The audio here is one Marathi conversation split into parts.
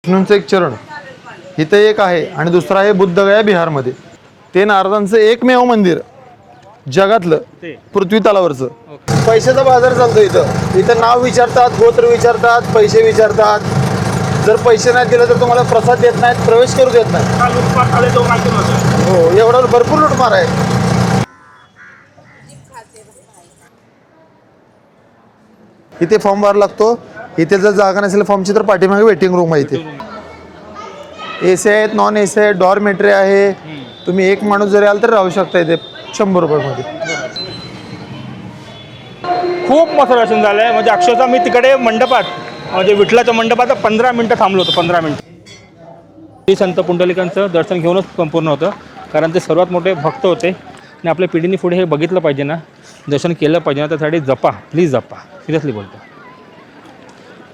विष्णूंचं एक चरण इथं एक आहे आणि दुसरा आहे बुद्धगया बिहारमध्ये. ते नारदांचं एकमेव मंदिर जगातलं पृथ्वी तलावरचं. पैशाचा बाजार चालतो इथं. इथं नाव विचारतात, गोत्र विचारतात, पैसे विचारतात. जर पैसे नाही दिले तर तुम्हाला प्रसाद देत नाहीत, प्रवेश करू देत नाहीत. हो, एवढा भरपूर लुटमार आहे. इथे फॉर्म भरावा लागतो. इथे जर जागा नसेल फॉर्मची तर पाठीमागे वेटिंग रूम आहे. इथे एसी आहेत, नॉन एसी आहे, डॉर्मेटरी आहे. तुम्ही एक माणूस जरी आला तर राहू शकता इथे 100 रुपयामध्ये. खूप मस्त दर्शन झालं आहे. म्हणजे अक्षरशः मी तिकडे मंडपात म्हणजे विठ्ठलाच्या मंडपात 15 मिनटं थांबलो होतो. 15 मिनटं श्री संत पुंडलिकांचं दर्शन घेऊनच संपूर्ण होतं. कारण ते सर्वात मोठे भक्त होते आणि आपल्या पिढीने पुढे हे बघितलं पाहिजे ना, दर्शन केलं पाहिजे ना, त्यासाठी जपा, प्लीज जपा. सिरियसली बोलतो.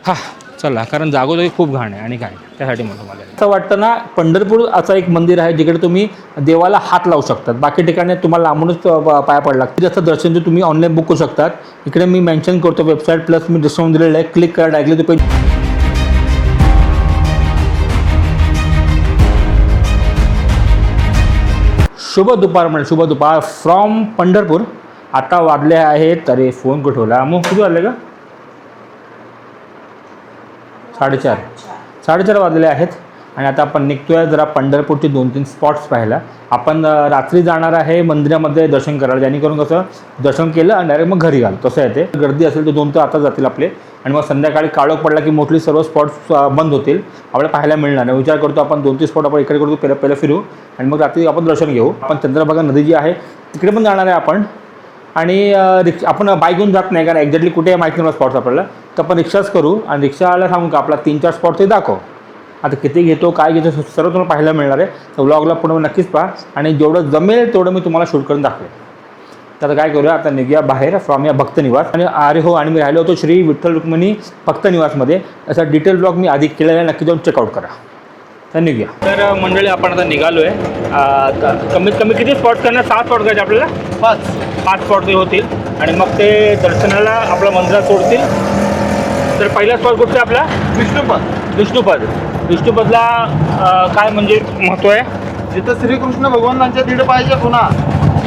हां चला, कारण जागोजागी खूप घाण आहे आणि काय त्यासाठी म्हणतो मला असं वाटतं ना. पंढरपूर असं एक मंदिर आहे जिकडे तुम्ही देवाला हात लावू शकतात. बाकी ठिकाणी तुम्हाला लांबूनच पाया पडला लागतं. जास्त दर्शन जे तुम्ही ऑनलाईन बुक करू शकतात. इकडे मी मेन्शन करतो वेबसाईट, प्लस मी डिस्काउंट दिलेलं आहे. क्लिक करा डायरेक्टली तो पेज. शुभ दुपार म्हणजे शुभ दुपार फ्रॉम पंढरपूर. आता वाजले आहेत, अरे फोन कुठवला मग किती वाजले का? 4:30 वाजलेले आहेत. आणि आता आपण निघतोय जरा पंढरपूरचे 2-3 स्पॉट्स पाहायला. आपण रात्री जाणार आहे मंदिरामध्ये दर्शन करायला, जेणेकरून कसं दर्शन केलं आणि डायरेक्ट मग घरी आलं. तसं आहे ते. गर्दी असेल तर 2 तर आता जातील आपले. आणि मग संध्याकाळी काळोख पडला की मोस्टली सर्व स्पॉट्स बंद होतील, आपल्याला पाहायला मिळणार नाही. विचार करतो आपण 2-3 स्पॉट आपण इकडे करतो, पहिलं फिरू आणि मग रात्री आपण दर्शन घेऊ. आपण चंद्रभागा नदी जी आहे तिकडे पण जाणार आहे आपण. आणि आपण बाईक घेऊन जात नाही, कारण एक्झॅक्टली कुठे माहिती नाही स्पॉट्स आपल्याला. तर आपण रिक्षाच करू आणि रिक्षाला सांगू का आपला 3-4 स्पॉट ते दाखव. आता किती घेतो काय घेतो सर्व तुम्हाला पाहायला मिळणार आहे. तर व्लॉगला पुढे नक्कीच पहा आणि जेवढं जमेल तेवढं मी तुम्हाला शूट करून दाखवेन. तर आता काय करूया, आता निघूया बाहेर फ्रॉम या भक्त निवास. आणि अरे हो, आणि मी राहिलो होतो श्री विठ्ठल रुक्मिणी भक्त निवासमध्ये. असा डिटेल ब्लॉग मी आधी केलेला आहे, नक्की जाऊन चेकआउट करा. तर निघूया. तर मंडळी आपण आता निघालो आहे. कमीत कमी किती स्पॉट करणार? 6 स्पॉट करायचे आपल्याला. 5 स्पॉट ते होतील आणि मग ते दर्शनाला आपल्या मंदिरात सोडतील. तर पहिला स्पॉट कुठचा आपला? विष्णुपदला काय म्हणजे महत्त्व आहे? जिथं श्रीकृष्ण भगवानांच्या दीड पायाच्या खुणा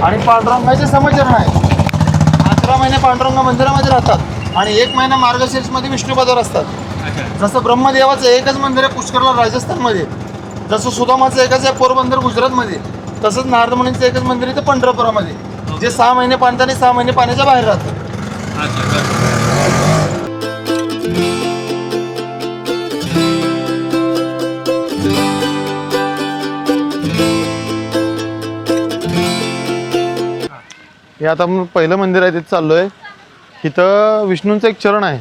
आणि पांडुरंगाचे समचरण आहे. 11 महिने पांडुरंग मंदिरामध्ये राहतात आणि 1 महिना मार्गशीर्षमध्ये विष्णुपदावर असतात. जसं ब्रह्मदेवाचं एकच मंदिर आहे पुष्करला राजस्थानमध्ये, जसं सुदामाचं एकच आहे पोरबंदर गुजरातमध्ये, तसंच नारद मुनींचं एकच मंदिर इथं पंढरपुरामध्ये, जे 6 महिने पाण्यात आणि 6 महिने पाण्याच्या बाहेर राहतात. हे आता आपण पहिलं मंदिर आहे तिथं चाललो आहे. इथं विष्णूंचं एक चरण आहे.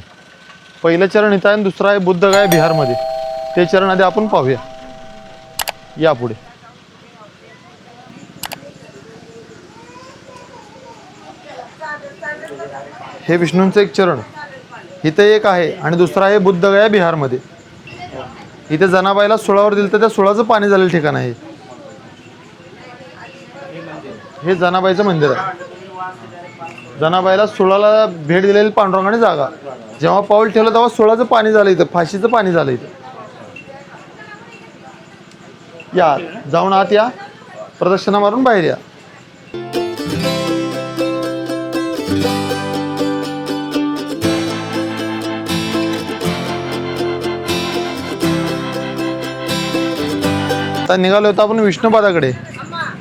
पहिलं चरण इथं आहे आणि दुसरं आहे बुद्धगया बिहारमध्ये. ते चरण आधी आपण पाहूया. या पुढे. हे विष्णूंचं एक चरण इथं एक आहे आणि दुसरं आहे बुद्धगया बिहारमध्ये. इथे जनाबाईला सुळावर दिलं तर त्या सुळाचं पाणी झालेलं ठिकाण आहे. हे जनाबाईचं मंदिर आहे. जनाबाईला सुळाला भेट दिलेली पांडुरंगाने जागा. जेव्हा पाऊल ठेवलं तेव्हा सुळाचं पाणी झालं इथं, फाशीचं पाणी झालं इथं. या जाऊन आत या, प्रदक्षिणा मारून बाहेर या. आता निघालो होतो आपण विष्णुपदाकडे,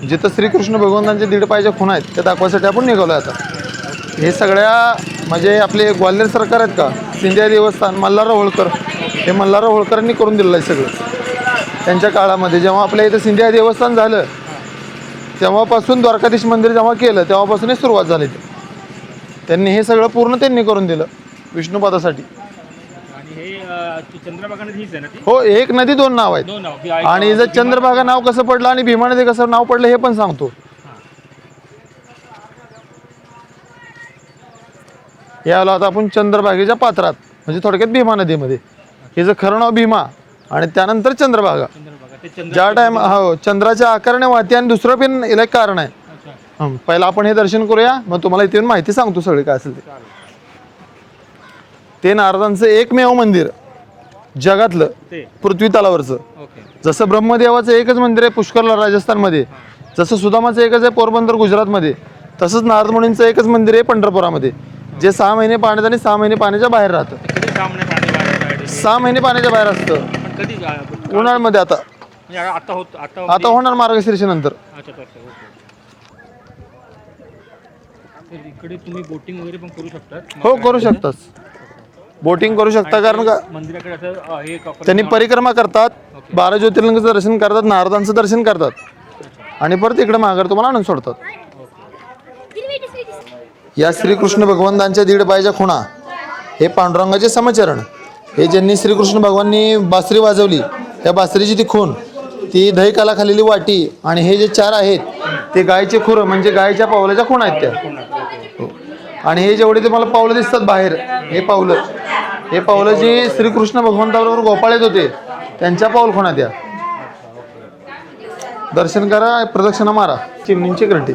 जिथं श्रीकृष्ण भगवंतांचे दीड पायाच्या खुणा आहेत ते दाखवायसाठी आपण निघालो आता. हे सगळ्या म्हणजे आपले ग्वाल्हेर सरकार आहेत का, सिंधिया देवस्थान, मल्हारराव होळकर, हे मल्हारराव होळकरांनी करून दिलेलं आहे सगळं. त्यांच्या काळामध्ये जेव्हा आपल्या इथं सिंधिया देवस्थान झालं तेव्हापासून द्वारकाधीश मंदिर जेव्हा केलं तेव्हापासून हे सुरुवात झाली. त्यांनी हे सगळं पूर्ण त्यांनी करून दिलं विष्णुपदासाठी. चंद्रभागा नदी हीच आहे ना ती? हो, एक नदी 2 नाव आहेत. आणि हिचं चंद्रभागा नाव कसं पडलं आणि भीमा नदी कसं नाव पडलं हे पण सांगतो. याला आता आपण चंद्रभागेच्या पात्रात, म्हणजे थोडक्यात भीमा नदीमध्ये. हिचं खरं नाव भीमा आणि त्यानंतर चंद्रभागा. ज्या टाइम हो चंद्राच्या आकाराने वाहते आणि दुसरं पण याला एक कारण आहे. पहिला आपण हे दर्शन करूया, मग तुम्हाला इथे माहिती सांगतो सगळे काय असेल ते. ते नारदांचं एकमेव मंदिर जगातलं ते पृथ्वी तलावरचं. ओके. जसं ब्रह्मदेवाचं एकच मंदिर आहे पुष्करला राजस्थानमध्ये, जसं सुदामाचं एकच आहे पोरबंदर गुजरातमध्ये, तसंच नारद मुनींचं एकच मंदिर आहे पंढरपुरामध्ये, जे 6 महिने पाण्यात आणि 6 महिने पाण्याच्या बाहेर राहतं. कधी सामने पाणी बाहेर आहे? 6 महिने पाण्याच्या बाहेर असतं पण कधी उन्हाळ्यामध्ये. आता आता होत आता आता होणार मार्गशीर्ष नंतर. अच्छा अच्छा ओके. तर इकडे तुम्ही बोटिंग वगैरे पण करू शकता. हो करू शकतास, बोटिंग करू शकता. कारण का मंदिराकडे असं हे त्यांनी परिक्रमा करतात, 12 ज्योतिर्लिंगाचं दर्शन करतात, नारदांचं दर्शन करतात आणि परत इकडे माघार तुम्हाला आणून सोडतात. या श्रीकृष्ण भगवंतांच्या दीड पायाच्या खुणा हे पांडुरंगाचे समचरण. हे ज्यांनी श्रीकृष्ण भगवाननी बासरी वाजवली, त्या बासरीची ती खून, ती दही काला खालेली वाटी, आणि हे जे 4 आहेत ते गायचे खुरं म्हणजे गायच्या पावलाच्या खूण आहेत त्या. हो. आणि हे जेवढे तुम्हाला पावलं दिसतात बाहेर, हे पावलं जी श्रीकृष्ण भगवंताबरोबर गोपाळ येत होते त्यांच्या पाऊल खुणा त्या. दर्शन करा, प्रदक्षिणा मारा. चिमणींची घरटी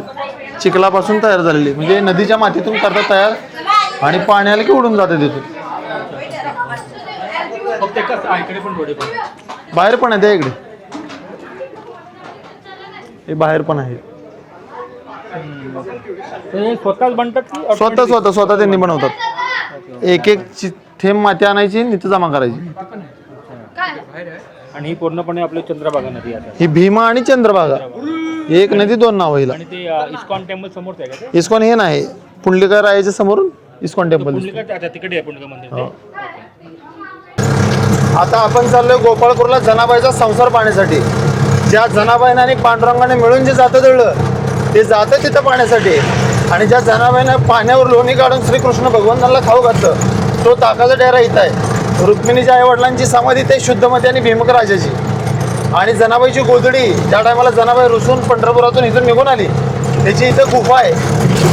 चिखलापासून तयार झालेली, म्हणजे नदीच्या मातीतून करतात तयार आणि पाण्याला की उडून जाते तिथून. फक्त एकच इकडे पण थोडे पण बाहेर पण आहे त्या इकडे, हे बाहेर पण आहे. ते स्वतःच बनतात की स्वतः त्यांनी बनवतात. एक थेंब माती आणायची आणि इथं जमा करायची. आणि ही पूर्णपणे आपली चंद्रभागा नदी आहे. ही भीमा आणि चंद्रभागा, एक नदी 2 नाव हिला. आणि ते इस्कॉन टेम्पल समोर आहे का? इस्कॉन हे नाही, पुंडलिका रायाच्या समोरून इस्कॉन टेम्पल. अच्छा तिकडे आहे पुंडलिका मंदिर ते. आता आपण चाललोय गोपाळपूरला जनाबाईचा संसार पाहण्यासाठी. ज्या जनाबाईनं आणि पांडुरंगाने मिळून जे जातं दळलं ते जातं तिथं पाण्यासाठी. आणि ज्या जनाबाईनं पाण्यावर लोणी काढून श्रीकृष्ण भगवंतांना खाऊ घातलं, तो ताकाचा डेरा इथं आहे. रुक्मिणीच्या आईवडिलांची समाधी ते शुद्धमती आणि भीमक राजाची. आणि जनाबाईची गोधडी ज्या टायमाला जनाबाई रुसून पंढरपुरातून इथून निघून आली, त्याची इथं गुफा आहे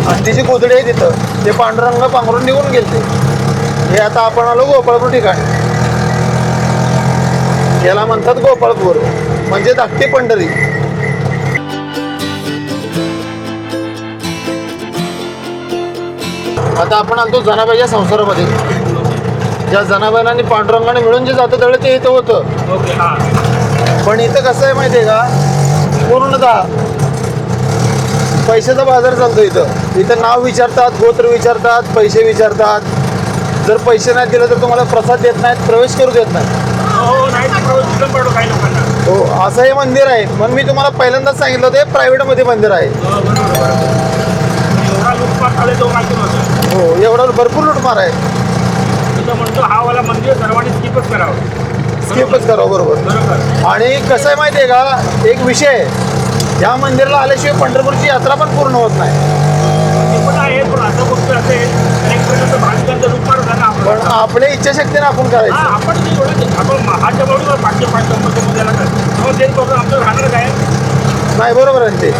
आणि तिची गोधडी आहे तिथं. ते पांडुरंग पांघरून निघून गेलते. हे आता आपण आलो गोपाळपूर ठिकाणी. याला म्हणतात गोपाळपूर, म्हणजे धाकटी पंढरी. आता आपण आलतो जनाबाईच्या संसारामध्ये. ज्या जनाबाईला आणि पांडुरंगाने मिळून जे जातं तळं ते इथं होतं. ओके. हा पण इथं कसं आहे माहिती आहे का, पूर्णतः पैशाचा बाजार चालतो इथं. इथं नाव विचारतात, गोत्र विचारतात, पैसे विचारतात. जर पैसे नाही दिले तर तुम्हाला प्रसाद देत नाहीत, प्रवेश करू देत नाही. हो नाही पडतो काही लोकांना. हो, असं हे मंदिर आहे. म्हणून मी तुम्हाला पहिल्यांदाच सांगितलं ते प्रायव्हेटमध्ये मंदिर आहे. एवढा लुटपाट झाले तो माहिती नव्हतं. हो, एवढं भरपूर लुटमार आहे. तिथं म्हणतो हा वाला मंदिर सर्वांनी स्किपच करावं. स्किपच करावं. बरोबर. आणि कसं आहे माहिती आहे का, एक विषय आहे, या मंदिराला आल्याशिवाय पंढरपूरची यात्रा पण पूर्ण होत नाही. ते पण आहे, पण असं गोष्ट असेल एक वेळेस भाविकांचा लुटपाट झाला पण आपल्या इच्छाशक्तीने आपण करायचं. आपण ते एवढं आपण महाच्या बरोबर 500 द्यायला काय तेच बघून आमचं राहणार काय नाही. बरोबर आहे ते.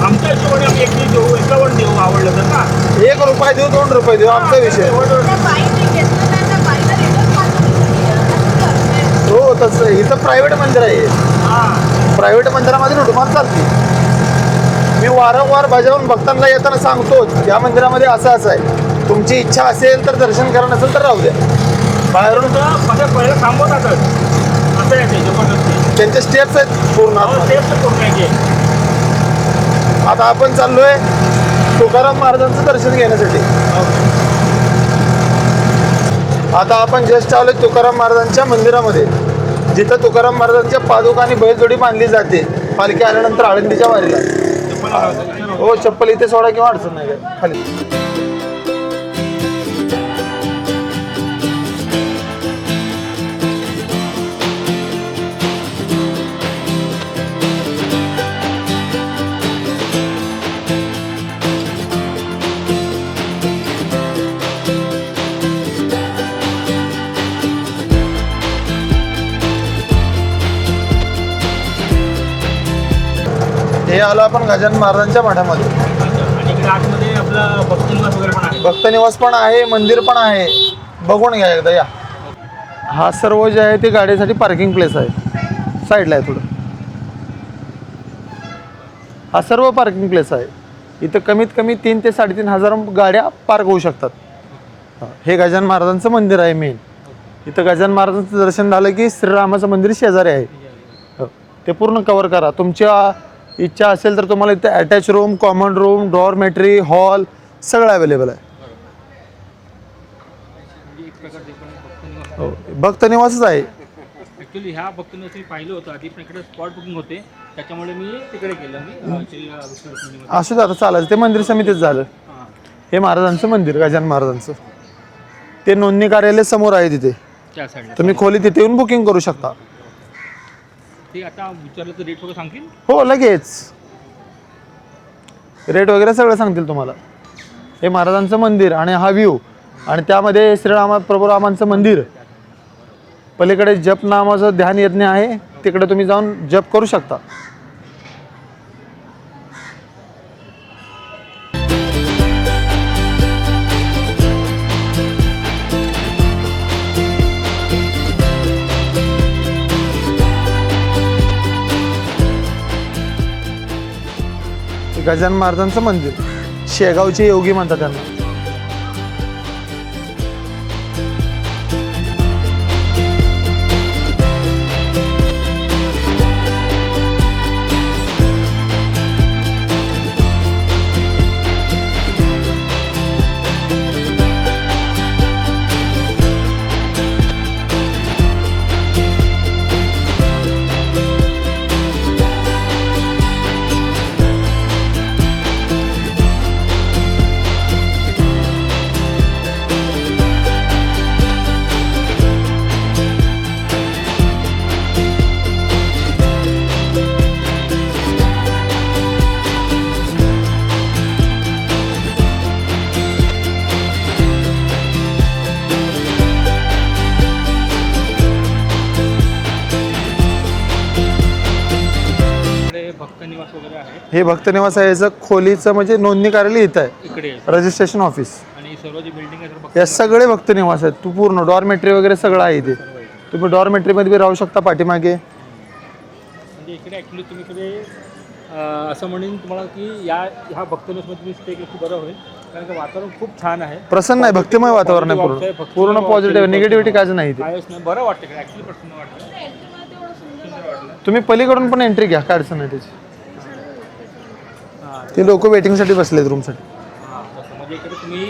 आमच्या हिशोबाने आम्ही एक देऊ, 51 देऊ आवडलं तर ना. 1 रुपया देऊ, 2 रुपये देऊ, आमचा विषय. हो, तसं इथं प्रायव्हेट मंदिर आहे. प्रायव्हेट मंदिरामध्ये लुटमार चालते. मी वारंवार बजावून भक्तांना येताना सांगतो, या मंदिरामध्ये असं आहे, तुमची इच्छा असेल तर दर्शन करा, नसेल तर राहू द्या. बाहेरून मध्ये पहिलं थांबवतातच असं आहे ते जबरदस्ती. त्यांचे स्टेप्स आहेत पूर्ण. स्टेप्स पूर्ण. आता आपण चाललोय तुकाराम महाराजांचं दर्शन घेण्यासाठी. आता आपण जस्ट आलोय तुकाराम महाराजांच्या मंदिरामध्ये, जिथं तुकाराम महाराजांच्या पादुका आणि बैलजोडी बांधली जाते पालखी आल्यानंतर आळंदीच्या वारीला. हो, चप्पल इथे सोडा किंवा अडचण नाही काय खाली. हे आलो आपण गजानन महाराजांच्या मठामध्ये. आणि इकडे आतमध्ये आपलं भक्तिनिवास वगैरे पण आहे. भक्तनिवास पण आहे, मंदिर पण आहे. बघून घ्या एकदा या. हा सर्व जे आहे ते गाडीसाठी पार्किंग प्लेस आहे. साईडला आहे थोडं. हा सर्व पार्किंग प्लेस आहे. इथं कमीत कमी 3,000 ते 3,500 गाड्या पार्क होऊ शकतात. हे गजानन महाराजांचं मंदिर आहे मेन. इथं गजानन महाराजांचं दर्शन झालं की श्रीरामाचं मंदिर शेजारी आहे. हो. ते पूर्ण कव्हर करा. तुमच्या इच्छा असेल तर तुम्हाला इथं attach room, common room, dormitory, hall सगळं अवेलेबल आहे. हो, भक्त निवासच आहे. ॲक्च्युली ह्या भक्त निवास मी पाहिलं होतं आधी, पण इकडे स्पॉट बुकिंग होते त्याच्यामुळे मी तिकडे गेलो. असं जातं चालायचं. ते मंदिर समितीच झालं. हे महाराजांचं मंदिर गजानन महाराजांचं. ते नोंदणी कार्यालय समोर आहे तिथे. त्या साईडला तुम्ही खोली तिथे येऊन बुकिंग करू शकता. ते आता विचारलं तर रेट वगैरे सांगतील? हो, लगेच रेट वगैरे सगळं सांगतील तुम्हाला. हे महाराजांचं मंदिर आणि हा व्ह्यू, आणि त्यामध्ये प्रभू रामांचं मंदिर. पलीकडे जप नामाचं ध्यान यज्ञ आहे, तिकडे तुम्ही जाऊन जप करू शकता. गजानन महाराजांचं मंदिर, शेगावचे योगी म्हणतात त्यांना. हे भक्त निवास आहे. याचं खोलीचं म्हणजे नोंदणी कार्यालय इथं आहे, इकडे रजिस्ट्रेशन ऑफिस. आणि सर्व जी बिल्डिंग आहे या सगळे भक्त निवास आहेत. तू पूर्ण डॉर्मेटरी वगैरे सगळं आहे इथे. तुम्ही डॉर्मेटरीमध्ये बी राहू शकता पाठीमागे. म्हणजे इकडे ॲक्च्युली तुम्ही इकडे असं म्हणेन तुम्हाला की ह्या भक्त निवासमध्ये तुम्ही स्टे केलं खूप बरं होईल, कारण का वातावरण खूप छान आहे. प्रसन्न आहे, भक्तिमय वातावरण आहे. पूर्ण पॉझिटिव्ह, निगेटिव्हिटी काहीच नाही इथे. काहीच नाही, बरं वाटतं ॲक्च्युली, प्रसन्न वाटतं. तुम्ही पलीकडून पण एंट्री घ्या, काय अडचण नाही त्याची. ते लोक वेटिंगसाठी बसलेत रूमसाठी. म्हणजे इकडे तुम्ही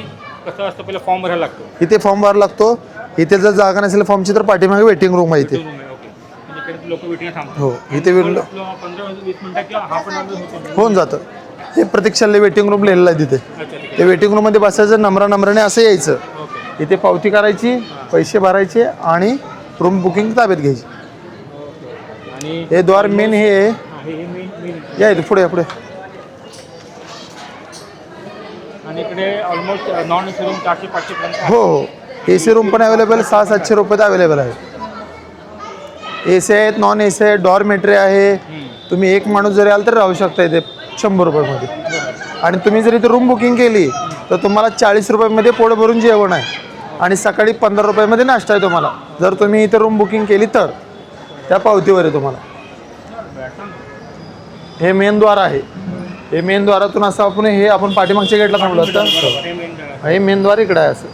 कसं असतं, पहिला फॉर्म भरायला लागतो. इथे फॉर्म भरायला लागतो. इथे जर जागा नसेल फॉर्मची तर पाठीमागे वेटिंग रूम आहे इथे. म्हणजे इकडे लोक वेटिंग थांबतात. हो, इथे 15-20 मिनिटं किंवा हाफ एन आवर होऊन जातं. हे प्रतीक्षालय वेटिंग रूम लिहिलेलं आहे तिथे. ते वेटिंग रूममध्ये बसायचं, नंबराने असं यायचं. इथे पावती करायची, पैसे भरायचे आणि रूम बुकिंग ताब्यात घ्यायची. आणि हे द्वार मेन हे या इथे पुढे पुढे. आणि इकडे ऑलमोस्ट नॉन एसी रूम 400-500 पर्यंत. हो हो, AC रूम पण अवेलेबल 600-700 रुपयात अवेलेबल आहे. AC आहेत, नॉन AC आहे, डॉर्मेटरी आहे. तुम्ही एक माणूस जरी आला तर राहू शकता इथे 100 रुपयामध्ये. आणि तुम्ही जर इथे रूम बुकिंग केली तर तुम्हाला 40 रुपयामध्ये पोट भरून जेवण आहे आणि सकाळी 15 रुपयामध्ये नाश्ता आहे तुम्हाला, जर तुम्ही इथे रूम बुकिंग केली तर. त्या पावतीवर आहे तुम्हाला. हे मेन द्वार आहे. हे मेन द्वारातून असं आपण पाठीमागच्या गेटला थांबलो होतं. हे मेन द्वार इकडे आहे. असं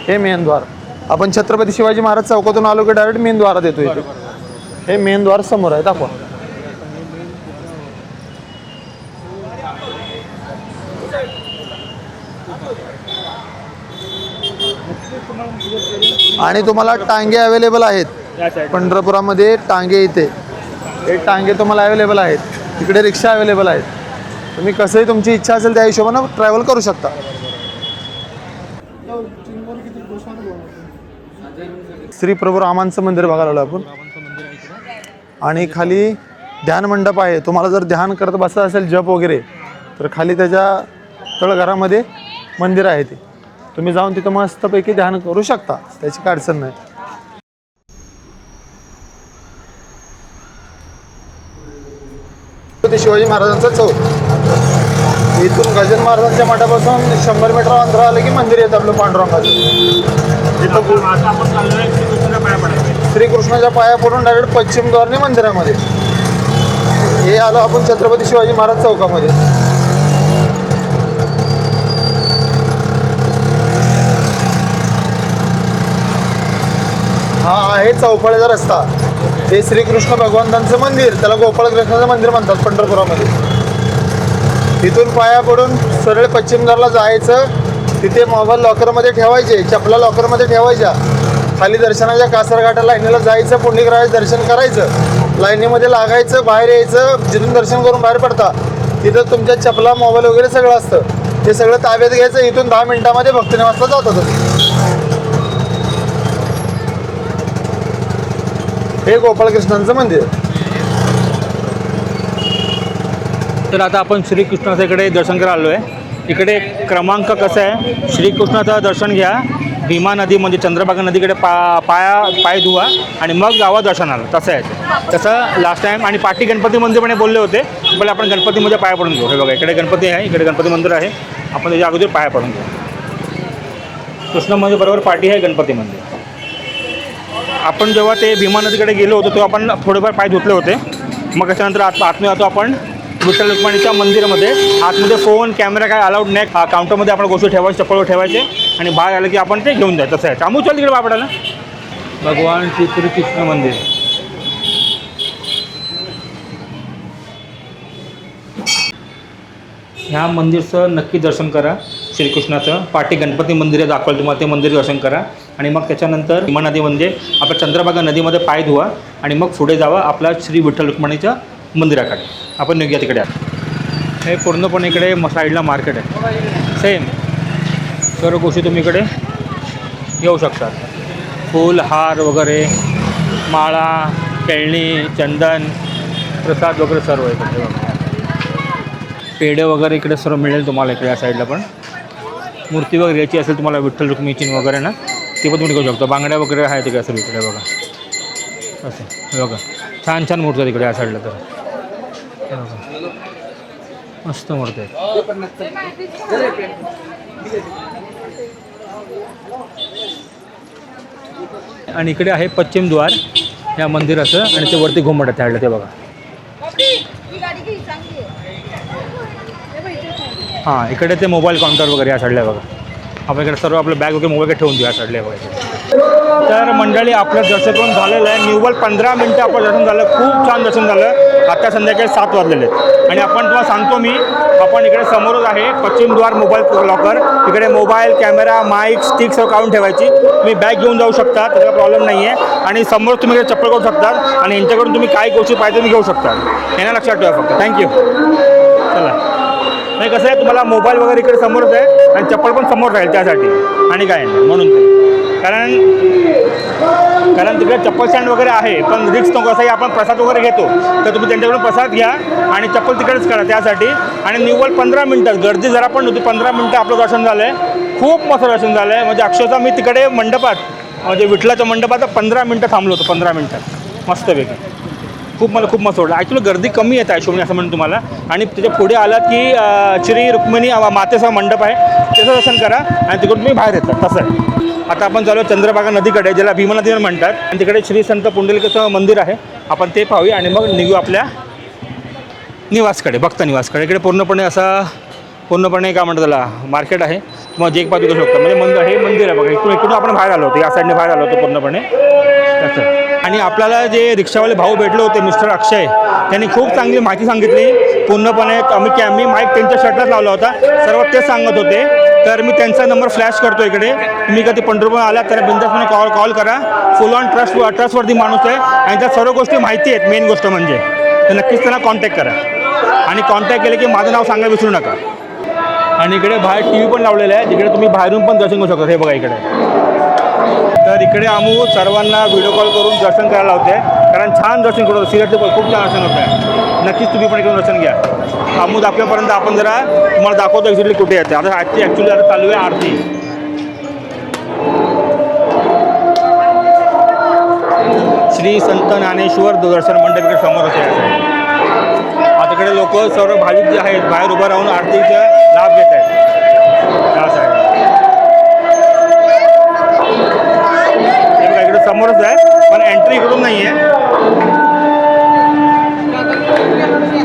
हे मेन द्वार. आपण छत्रपती शिवाजी महाराज चौकातून आलो की डायरेक्ट मेन द्वारात येतो इथे. हे मेन द्वार समोर आहे, दाखवा. आणि तुम्हाला टांगे अवेलेबल आहेत पंढरपुरामध्ये. टांगे इथे हे टांगे तुम्हाला अवेलेबल आहेत. तिकडे रिक्षा अवेलेबल आहेत. तुम्ही कसंही तुमची इच्छा असेल त्या हिशोबानं ट्रॅव्हल करू शकता. श्री प्रभू रामांचं मंदिर बघायला आलो आपण. आणि खाली ध्यान मंडप आहे. तुम्हाला जर ध्यान करत बसत असेल जप वगैरे तर खाली त्याच्या तळघरामध्ये मंदिर आहे. ते तुम्ही जाऊन तिथं मस्तपैकी ध्यान करू शकता, त्याची काय अडचण नाही. ते शिवाजी महाराजांचा चौक. इथून गजानन महाराजांच्या मठापासून 100 मीटर अंतर आलं की मंदिर येतं आपलं पांडुरंगाचं. श्रीकृष्णाच्या पाया पडून डायरेक्ट पश्चिम द्वारने मंदिरामध्ये. हे आलो आपण छत्रपती शिवाजी महाराज चौकामध्ये. हा आहे चौफळीचा रस्ता. हे श्रीकृष्ण भगवंतांचं मंदिर, त्याला गोपाळकृष्णाचं मंदिर म्हणतात पंढरपुरामध्ये. तिथून पाया पडून सरळ पश्चिमद्वारला जायचं. तिथे मोबाईल लॉकरमध्ये ठेवायचे, चपला लॉकरमध्ये ठेवायच्या. खाली दर्शनाच्या कासरघाटा लाईनीला जायचं, पुंडलिकराजाचं दर्शन करायचं, लाईनीमध्ये लागायचं, बाहेर यायचं. जिथून दर्शन करून बाहेर पडता तिथं तुमच्या चपला, मोबाईल वगैरे सगळं असतं. ते सगळं ताब्यात घ्यायचं. इथून 10 मिनिटामध्ये भक्तनिवासला जाता तुम्ही. हे गोपाळकृष्णांचं मंदिर. तर आता आपण श्रीकृष्णाचं इकडे दर्शन करायला आलो आहे. इकडे क्रमांक कसं आहे, श्रीकृष्णाचं दर्शन घ्या, भीमा नदी म्हणजे चंद्रभागा नदीकडे पाय धुवा आणि मग गावा दर्शनाला. तसं आहे तसं लास्ट टाईम. आणि पाटी गणपती मंदिर पण बोलले होते, पण आपण गणपतीमध्ये पाया पडून घेऊ. हे बघा इकडे गणपती आहे, इकडे गणपती मंदिर आहे. आपण त्याच्या अगोदर पाया पडून घेऊ. कृष्ण मंदिर बरोबर पाठी आहे, गणपती मंदिर. आपण जेव्हा ते भीमा नदीकडे गेलो होतो तेव्हा आपण थोडेफार पाय धुतले होते. मग त्याच्यानंतर आतमध्ये जातो आपण विठ्ठल रुक्मिणीच्या मंदिरामध्ये. आतमध्ये फोन, कॅमेरा काय अलाउड नाही. काउंटरमध्ये आपण गोष्टी ठेवायचे, चप्पलवर ठेवायचे आणि बाहेर आलं की आपण ते घेऊन जायचं. तसं आहे. आम्ही चल तिकडे बापडाला भगवान श्रीकृष्ण मंदिर. ह्या मंदिरचं नक्की दर्शन करा. श्रीकृष्णाचं पाठी गणपती मंदिर आहे, दाखवलं तुम्हाला. ते मंदिर दर्शन करा आणि मग त्याच्यानंतर भीमा नदी म्हणजे आपल्या चंद्रभागा नदीमध्ये पाय धुवा आणि मग पुढे जावा आपला श्री विठ्ठल रुक्मिणीच्या मंदिराकडे. आपण निघूया तिकडे. हे पूर्णपणे इकडे साईडला मार्केट आहे. सेम सर्व गोष्टी तुम्ही इकडे घेऊ शकता. फूल, हार वगैरे, माळा, खेळणी, चंदन, प्रसाद वगैरे सर्व इकडे. पेढे वगैरे इकडे सर्व मिळेल तुम्हाला इकडे या साईडला. पण मूर्ती वगैरे घ्यायची असेल तुम्हाला विठ्ठल रुक्मिणीची वगैरे ना, ती पण तुम्ही घेऊ शकता. बांगड्या वगैरे आहे तिकडे असेल इकडे बघा. असं हे बघा छान छान मूर्ती आहेत इकडे या साईडला. तर मस्त मूर्ती आहेत. आणि इकडे आहे पश्चिमद्वार या मंदिराचं आणि ते वरती घुमट आहे साईडला. ते बघा. हां इकडे ते मोबाईल काउंटर वगैरे या साईडला बघा. आपण इकडे सर्व आपलं बॅग वगैरे मोबाईल ठेवून देऊ या साईडला बघा. तर मंडळी आपलं दर्शन करून झालेलं आहे. निव्वळ 15 मिनटं आपलं दर्शन झालं. खूप छान दर्शन झालं. आता संध्याकाळी 7 वाजलेले आहेत आणि आपण तुम्हाला सांगतो मी, आपण इकडे समोरच आहे पश्चिमद्वार मोबाईल लॉकर. इकडे मोबाईल, कॅमेरा, माईक, स्टिक सर्व काढून ठेवायची. तुम्ही बॅग घेऊन जाऊ शकता, त्याचा प्रॉब्लेम नाही आहे. आणि समोर तुम्ही इकडे चप्पल करू शकता आणि यांच्याकडून तुम्ही काय गोष्टी पाहिजे तुम्ही घेऊ शकता. यांना लक्षात ठेवा फक्त. थँक्यू. चला. नाही कसं आहे, तुम्हाला मोबाईल वगैरे इकडे समोरच आहे आणि चप्पल पण समोर राहील त्यासाठी. आणि काय नाही म्हणून ते कारण तिकडे चप्पल स्टँड वगैरे आहे, पण रिक्स नको. असंही आपण प्रसाद वगैरे घेतो तर तुम्ही त्यांच्याकडून प्रसाद घ्या आणि चप्पल तिकडेच करा त्यासाठी. आणि निव्वळ 15 मिनटात गर्दी जरा पण होती. 15 मिनटं आपलं दर्शन झालं आहे. खूप मस्त दर्शन झालं आहे. म्हणजे अक्षरशः मी तिकडे मंडपात म्हणजे विठ्ठलाच्या मंडपात 15 मिनटं थांबलो होतो. 15 मिनटात मस्तपैकी. खूप मला खूप मस्त वाटलं. ॲक्च्युली गर्दी कमी येत आहे शोभनी असं म्हणून तुम्हाला. आणि त्याच्या पुढे आलात की श्री रुक्मिणी मातेचा मंडप आहे, त्याचं दर्शन करा आणि तिकडून तुम्ही बाहेर येतात. तसं आहे. आता आपण चालू चंद्रभागा नदीकडे, ज्याला भीमा नदी म्हणतात. आणि तिकडे श्री संत पुंडलिकाचं मंदिर आहे. आपण ते पाहूया आणि मग निघू आपल्या निवासकडे, भक्त निवासकडे. इकडे पूर्णपणे काय म्हणतात त्याला, मार्केट आहे. मग जे एक पाहू शकतो म्हणजे हे मंदिर आहे बघा. इकडून आपण बाहेर आलो होतो, या साईडने बाहेर आलो होतो पूर्णपणे तसं. आणि आपल्याला जे रिक्षावाले भाऊ भेटले होते मिस्टर अक्षय, त्यांनी खूप चांगली माहिती सांगितली पूर्णपणे. मी माईक त्यांच्या शर्टात लावला होता, सर्व तेच सांगत होते. तर मी त्यांचा नंबर फ्लॅश करतो इकडे. तुम्ही कधी पंढरपूर आला तर बिंदासपणे कॉल करा. फुल ऑन ट्रस्टवर्दी माणूस आहे आणि त्या सर्व गोष्टी माहिती आहेत. मेन गोष्ट म्हणजे तर नक्कीच त्यांना कॉन्टॅक्ट करा. आणि कॉन्टॅक्ट केले की माझं नाव सांगायला विसरू नका. आणि इकडे बाहेर TV पण लावलेलं आहे, जिकडे तुम्ही बाहेरून पण दर्शन करू शकता. हे बघा इकडे. तर इकडे आम्ही सर्वांना व्हिडिओ कॉल करून दर्शन करायला लावते, कारण छान दर्शन करतो. सिरियसली खूप छान दर्शन होतं आहे. नक्कीच तुम्ही पण इकडून दर्शन घ्या. आमूद आपल्यापर्यंत आपण जरा तुम्हाला दाखवतो एक्झॅक्टली कुठे येते. आता ॲक्च्युली आता चालू आहे आरती. श्री संत ज्ञानेश्वर दर्शन मंडप इकडे समोरच आहे. आता इकडे लोक सर्व भाविक जे आहेत बाहेर उभं राहून आरतीचा लाभ घेत आहेत. इकडे समोरच आहे, पण एंट्री इकडून नाही आहे.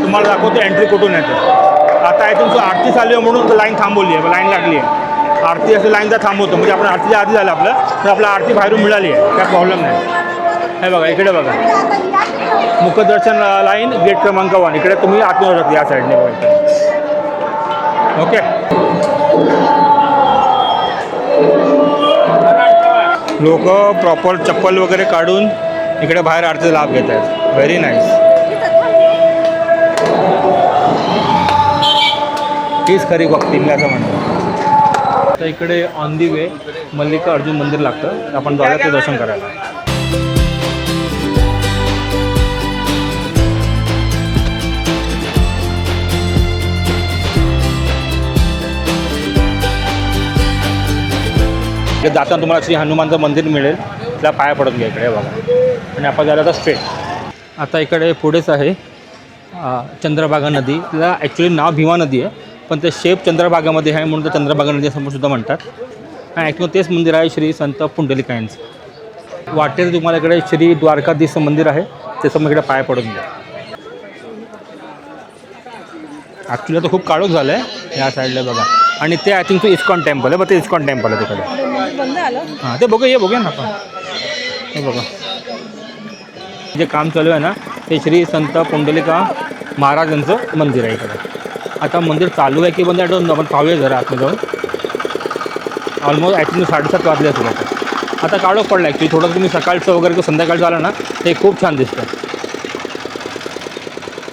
तुम्हाला दाखवतो एंट्री कुठून येते. आता आहे तुमची आरती चालू आहे म्हणून लाईन थांबवली आहे, लाईन लागली आहे. आरती असे लाईनचा थांबवतो, म्हणजे आपण आरतीच्या आधी झालं आपलं, तर आपला आरती बाहेरून मिळाली आहे, काय प्रॉब्लेम नाही. हे बघा इकडे बघा, मुखदर्शन लाईन गेट क्रमांक 1, इकडे तुम्ही आतमध्ये शकता या साईडने बघा इकडे. ओके. लोक प्रॉपर चप्पल वगैरे काढून इकडे बाहेर आरतीचा लाभ घेत आहेत. Very nice. हीच खरी भक्ती मी असं म्हणतो. तर इकडे ऑन दी वे मल्लिकार्जुन मंदिर लागतं, आपण जाऊया ते दर्शन करायला. जाताना तुम्हाला श्री हनुमानचं मंदिर मिळेल, त्याला पाया पडून घ्या इकडे बघा. आणि आपण जायला आता स्ट्रेट. आता इकडे पुढेच आहे चंद्रभागा नदी. तिला ॲक्च्युली नाव भीमा नदी आहे, पण ते शेप चंद्रभागामध्ये आहे म्हणून ते चंद्रभागा नदी असं सुद्धा म्हणतात. आणि ॲक्च्युली तेच मंदिर आहे श्री संत पुंडलिकायांचं. वाटेत तुम्हाला इकडे श्री द्वारकाधीश मंदिर आहे, त्याचं मग इकडे पाया पडून घ्या. ॲक्च्युली आता खूप काळोख झालं आहे या साईडला बघा. आणि ते आय थिंक तो इस्कॉन टेम्पल आहे, बघ ते इस्कॉन टेम्पल आहे तिकडे. हां ते बघूया ना आपण. हे बघा जे काम चालू आहे ना ते श्री संत पुंडलिका महाराजांचं मंदिर आहे इकडे. आता मंदिर चालू आहे की बंद आहे आपण पाहूया जरा आतमध्ये जाऊन. ऑलमोस्ट आय थिंक 7:30 वाजले असेल आता काळोख पडला ॲक्च्युली. थोडं तुम्ही सकाळचं वगैरे किंवा संध्याकाळचं आलं ना ते खूप छान दिसतं.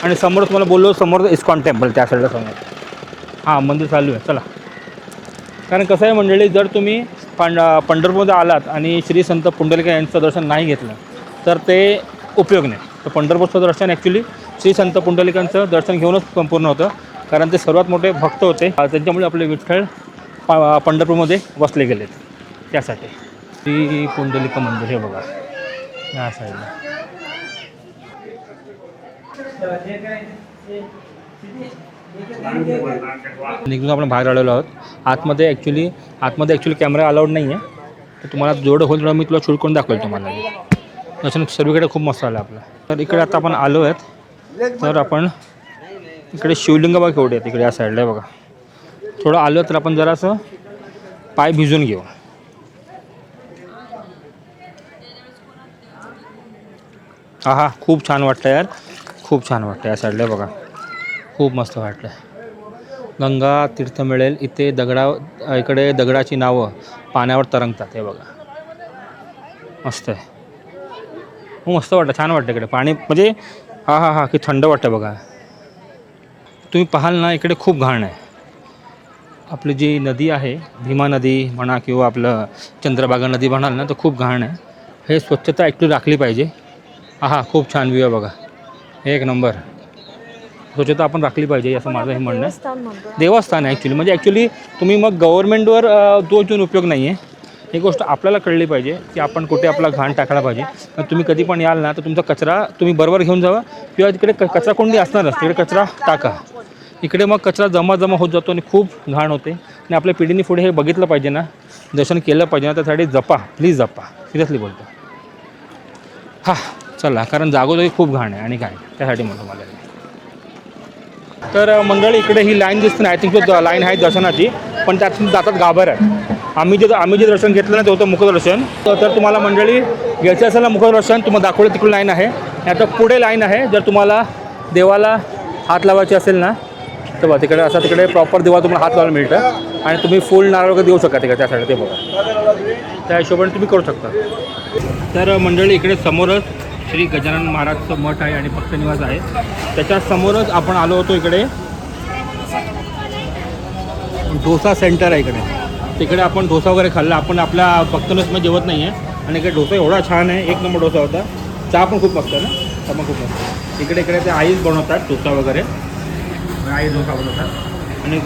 आणि समोर तुम्हाला बोललो समोर इस्कॉन टेम्पल त्या साईडला समोर. हां मंदिर चालू आहे चला. कारण कसं आहे मंडळी, जर तुम्ही पंढरपूरमध्ये आलात आणि श्री संत पुंडलिका यांचं दर्शन नाही घेतलं तर ते उपयोग नाही. तर पंढरपूरचं दर्शन ॲक्च्युली श्री संत पुंडलिकांचं दर्शन घेऊनच संपूर्ण होतं, कारण ते सर्वात मोठे भक्त होते. त्यांच्यामुळे आपले विठ्ठल पंढरपूरमध्ये वसले गेलेत. त्यासाठी श्री पुंडलिका मंदिर हे बघा या साईडला. निघून आपण बाहेर आलेलो आहोत. आतमध्ये ॲक्च्युली कॅमेरा अलाउड नाही आहे, तर तुम्हाला जेवढं होईल तेवढं मी तुला शूट करून दाखवेल तुम्हाला. दर्शन सर्वीकडे खूप मस्त आलं आपलं. तर इकडे आता आपण आलो आहेत, तर आपण इकडे शिवलिंग बघा केवढे आहेत इकडे या साईडला बघा. थोडं आलं तर आपण जरासं पाय भिजून घेऊ. हा खूप छान वाटतं यार, खूप छान वाटतं या साईडला बघा. खूप मस्त वाटलं. गंगा तीर्थ मिळेल इथे. इकडे दगडाची नावं पाण्यावर तरंगतात हे बघा. मस्त आहे, खूप मस्त वाटतं, छान वाटतं इकडे पाणी. म्हणजे हा की थंड वाटतं बघा. तुम्ही पाहाल ना इकडे खूप घाण आहे. आपली जी नदी आहे भीमा नदी म्हणा किंवा आपलं चंद्रभागा नदी म्हणाल ना तर खूप घाण आहे. हे स्वच्छता ॲक्च्युली राखली पाहिजे. खूप छान व्ह्यू आहे बघा, एक नंबर. स्वच्छता आपण राखली पाहिजे असं माझं हे म्हणणं आहे. देवस्थान आहे ॲक्च्युली. म्हणजे ॲक्च्युली तुम्ही मग गव्हर्नमेंटवर दोष देऊन उपयोग नाही आहे. ही गोष्ट आपल्याला कळली पाहिजे की आपण कुठे आपला घाण टाकायला पाहिजे. तुम्ही कधी पण याल ना तर तुमचा कचरा तुम्ही बरोबर घेऊन जावा, किंवा तिकडे कचरा कोंडी असणारच, तिकडे कचरा टाका. इकडे मग कचरा जमा होत जातो आणि खूप घाण होते. आणि आपल्या पिढीने पुढे हे बघितलं पाहिजे ना, दर्शन केलं पाहिजे ना, त्यासाठी जपा, प्लीज जपा, सिरियसली बोलतो. चला, कारण जागोजागी खूप घाण आहे आणि काय त्यासाठी म्हणतो मला. तर मंडळी इकडे ही लाईन दिसते ना, आय थिंक लाईन आहे दर्शनाची, पण त्यातून जातात गाभार आहे. आम्ही जे दर्शन घेतलं ना ते होतं मुखदर्शन. तर तुम्हाला मंडळी घ्यायचं असेल ना मुखदर्शन, तुम्हाला दाखवलं तिकडून लाईन आहे. आता पुढे लाईन आहे. जर तुम्हाला देवाला हात लावायचे असेल ना तर बघा तिकडे प्रॉपर देवा तुम्हाला हात लावायला मिळतं. आणि तुम्ही फुल नारळ वगैरे देऊ शकता तिकडे त्यासाठी, ते बघा त्या हिशोबाने तुम्ही करू शकता. तर मंडळी इकडे समोरच श्री गजानन महाराजचं मठ आहे आणि भक्तनिवास आहे. त्याच्या समोरच आपण आलो होतो. इकडे डोसा सेंटर आहे इकडे. तिकडे आपण डोसा वगैरे खाल्ला. आपण आपल्या भक्तनिवासमध्ये जेवत नाही आहे. आणि इकडे डोसा एवढा छान आहे, एक नंबर डोसा होता. चहा पण खूप मस्त आहे ना, चहा पण खूप मस्त. इकडे ते आईच बनवतात डोसा वगैरे, आई डोसा बनवतात. आणि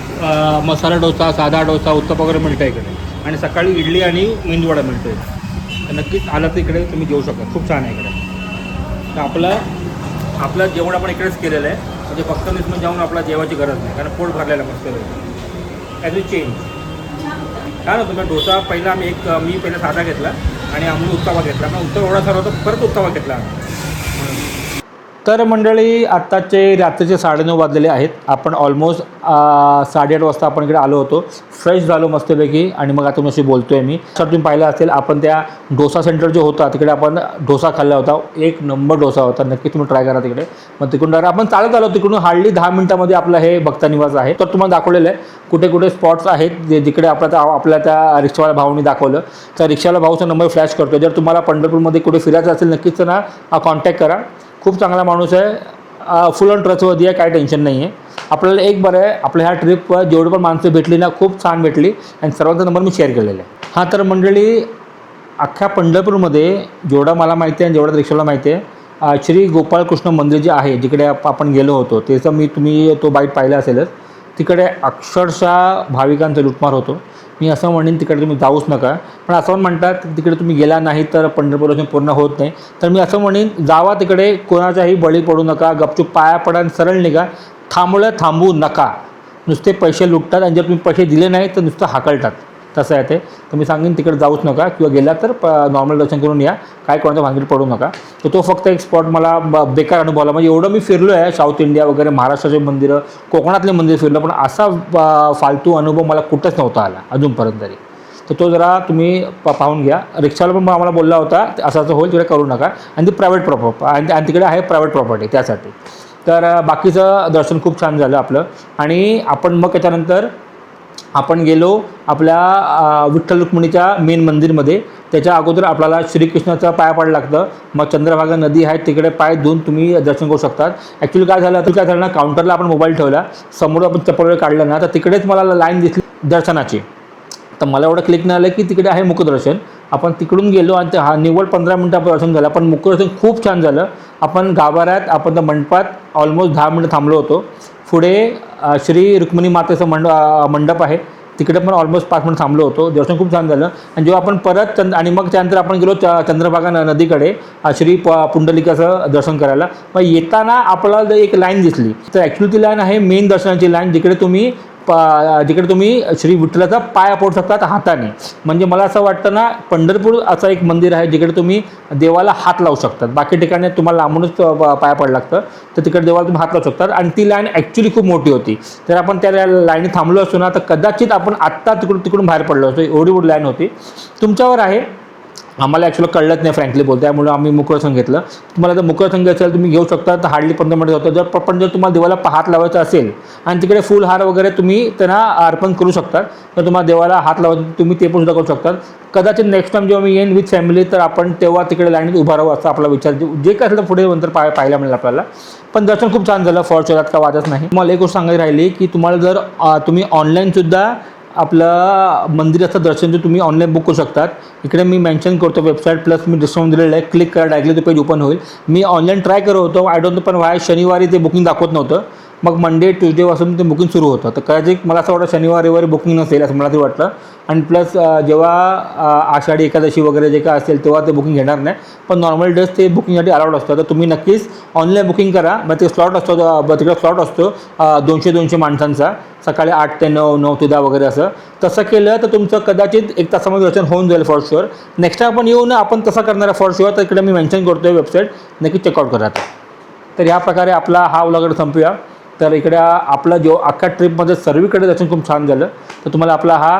मसाला डोसा, साधा डोसा, उत्तप वगैरे मिळतं इकडे. आणि सकाळी इडली आणि मेंदूवडा मिळतो. तर नक्कीच आलं तर इकडे तुम्ही जेवू शकता, खूप छान आहे इकडे. तर आपलं जेवण आपण इकडेच केलेलं आहे. म्हणजे फक्त निसमन जाऊन आपला जेवायची गरज नाही, कारण पोट भरलेलं मस्त ॲज अ चेंज. काय ना तुम्ही डोसा पहिला मी पहिला साधा घेतला आणि आम्ही उत्तवा घेतला. पण उत्तवा एवढा सारा होता, परत उत्तवा घेतला. तर मंडळी आत्ताचे रात्रीचे 9:30 वाजलेले आहेत. आपण ऑलमोस्ट 8:30 वाजता आपण इकडे आलो होतो. फ्रेश झालो मस्तपैकी आणि मग आता तुमच्याशी बोलतो आहे मी. तर तुम्ही पाहिलं असेल आपण त्या डोसा सेंटर जो होता तिकडे आपण डोसा खाल्ला होता. एक नंबर डोसा होता. नक्की तुम्ही ट्राय करा तिकडे. मग तिकडून डायरेक्ट आपण चालत आलो. तिकडून हार्डली 10 मिनिटामध्ये आपलं हे भक्ता निवास आहे. तर तुम्हाला दाखवलेलं आहे कुठे कुठे स्पॉट्स आहेत जिकडे आपल्या त्या रिक्षावाल्या भाऊनी दाखवलं. तर रिक्षावाला भाऊचा नंबर फ्लॅश करतो. जर तुम्हाला पंढरपूरमध्ये कुठे फिरायचं असेल नक्कीच त्यांना कॉन्टॅक्ट करा. खूप चांगला माणूस आहे. फुल ऑन ट्रस्टवर्दी आहे. काय टेन्शन नाही आहे. आपल्याला एक बरं आहे आपल्या ह्या ट्रिपवर जेवढं पण माणसं भेटली ना खूप छान भेटली आणि सर्वांचा नंबर मी शेअर केलेला आहे. हां तर मंडळी अख्ख्या पंढरपूरमध्ये जेवढं मला माहिती आहे आणि जेवढं रिक्षाला माहिती आहे श्री गोपाळकृष्ण मंदिर जे आहे जिकडे आपण गेलो होतो त्याचं तुम्ही तो बाईट पाहिला असेलच. तिकडे अक्षरशः भाविकांचा लुटमार होतो. मी असं म्हणेन तिकडे तुम्ही जाऊच नका. पण असं पण म्हणतात तिकडे तुम्ही गेला नाही तर पंढरपूरपासून पूर्ण होत नाही. तर मी असं म्हणेन जावा तिकडे कोणाच्याही बळी पडू नका. गपचूप पाया पडा आणि सरळ निघा. थांबू नका. नुसते पैसे लुटतात आणि जर तुम्ही पैसे दिले नाही तर नुसतं हाकलतात. तसं आहे ते. तर मी सांगेन तिकडे जाऊच नका किंवा गेला तर नॉर्मल दर्शन करून या. काय कोणाच्या भानगडीत पडू नका. तर तो फक्त एक स्पॉट मला बेकार अनुभव आला. म्हणजे एवढं मी फिरलो आहे साऊथ इंडिया वगैरे महाराष्ट्राचे मंदिरं कोकणातले मंदिर फिरलं पण असा फालतू अनुभव मला कुठंच नव्हता आला अजूनपर्यंत तरी. तर तो जरा तुम्ही पाहून घ्या. रिक्षाला पण आम्हाला बोलला होता असं होईल तिकडे करू नका. आणि ती प्रायव्हेट प्रॉपर्टी आणि तिकडे आहे प्रायव्हेट प्रॉपर्टी त्यासाठी. तर बाकीचं दर्शन खूप छान झालं आपलं. आणि आपण मग त्याच्यानंतर आपण गेलो आपल्या विठ्ठल रुक्मिणीच्या मेन मंदिरमध्ये. त्याच्या अगोदर आपल्याला श्रीकृष्णाचा पाया पडायला लागतं. मग चंद्रभागा नदी आहे तिकडे पाय धुवून तुम्ही दर्शन करू शकतात. ॲक्च्युली काय झालं ना काउंटरला आपण मोबाईल ठेवला समोर आपण चप्पल वगैरे काढलं ना तर तिकडेच मला लाईन दिसली दर्शनाची. तर मला एवढं क्लिक नाही आलं की तिकडे आहे मुखदर्शन. आपण तिकडून गेलो आणि ते निव्वळ 15 मिनटं आपण दर्शन झालं. पण मुखदर्शन खूप छान झालं. आपण गाभाऱ्यात आपण त्या मंडपात ऑलमोस्ट 10 मिनटं थांबलो होतो. पुढे श्री रुक्मिणी मातेचं मंडप आहे तिकडे पण ऑलमोस्ट 5 मिनिट थांबलो होतो. दर्शन खूप छान झालं. आणि जेव्हा आपण परत आणि मग त्यानंतर आपण गेलो चंद्रभागा नदीकडे श्री पुंडलिकाचं दर्शन करायला. मग येताना आपल्याला एक लाईन दिसली. तर ॲक्च्युली ती लाईन आहे मेन दर्शनाची लाईन जिकडे तुम्ही श्री विठ्ठलाचा पाया पडू शकतात हाताने. म्हणजे मला असं वाटतं ना पंढरपूर असं एक मंदिर आहे जिकडे तुम्ही देवाला हात लावू शकतात. बाकी ठिकाणी तुम्हाला लांबूनच पाया पडायला लागतं. तर तिकडे देवाला तुम्ही हात लावू शकतात. आणि ती लाईन ॲक्च्युली खूप मोठी होती. तर आपण त्या लाईनीत थांबलो असतो ना तर कदाचित आपण आत्ता तिकडून बाहेर पडलो असतो. एवढी मोठी लाईन होती. तुमच्यावर आहे. आम्हाला ॲक्च्युली कळलंच नाही फ्रँकली बोलतो. त्यामुळे आम्ही मुखदर्शन घेतलं. तुम्हाला जर मुखदर्शन घ्यायचं असेल तुम्ही घेऊ शकता. तर हार्डली 15 मिनिट होतं. जर तुम्हाला देवाला हात लावायचा असेल आणि तिकडे फुल हार वगैरे तुम्ही त्यांना अर्पण करू शकतात. तर तुम्हाला देवाला हात लावायचं तुम्ही ते पण सुद्धा करू शकतात. कदाचित नेक्स्ट टाईम जेव्हा मी येईन विथ फॅमिली तर आपण तेव्हा तिकडे लाईनीत उभा राहू असा आपला विचार. जे काय असेल तर पुढे नंतर पाहायला मिळेल आपल्याला. पण दर्शन खूप छान झालं. फॉर शोरात का वादच नाही. मला एक गोष्ट सांगायची राहिली की तुम्हाला जर तुम्ही ऑनलाईनसुद्धा आपलं मंदिराचं दर्शन जे तुम्ही ऑनलाईन बुक करू शकतात. इकडे मी मेन्शन करतो वेबसाईट प्लस मी डिस्काउंट दिलेलं आहे. क्लिक करा डायरेक्टली ते पेज ओपन होईल. मी ऑनलाईन ट्राय करत होतो. आय डोंट नो पण शनिवारी ते बुकिंग दाखवत नव्हतं. मग मंडे ट्यूजडेपासून ते बुकिंग सुरू होतं. तर कदाचित मला असं वाटतं शनिवार रविवारी बुकिंग नसेल असं मला तरी वाटलं. आणि प्लस जेव्हा आषाढी एकादशी वगैरे जे काय असेल तेव्हा ते बुकिंग घेणार नाही. पण नॉर्मल डेज ते बुकिंगसाठी अलाउड असतं. तर तुम्ही नक्कीच ऑनलाईन बुकिंग करा. मग ते स्लॉट असतो तिकडे स्लॉट असतो 200 माणसांचा सकाळी 8 ते 9 9 ते 10 वगैरे असं. तसं केलं तर तुमचं कदाचित 1 तासामध्ये दर्शन होऊन जाईल फॉर शुअर. नेक्स्ट टाइम आपण येऊ ना आपण तसं करणार आहे फॉर शुअर. तर इकडे मी मेन्शन करतो आहे वेबसाईट नक्की चेकआउट करा. तर ह्या प्रकारे आपला हा व्लॉग संपूया. तर इकडे आपला जो अख्ख्या ट्रिपमध्ये सर्वीकडे दर्शन खूप छान झालं. तर तुम्हाला आपला हा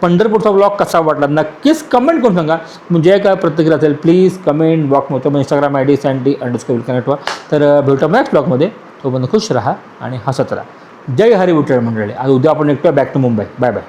पंढरपूरचा ब्लॉग कसा वाटला नक्कीच कमेंट करून सांगा. म्हणजे काय प्रतिक्रिया असेल प्लीज कमेंट बॉक्समध्ये. Instagram ID sandy_कनेक्टवर. तर भेटू नेक्स्ट ब्लॉगमध्ये. तोपर्यंत खुश राहा आणि हसत राहा. जय हरी विठ्ठल मंडळी. आज उद्या आपण निघतोय back to Mumbai. Bye bye.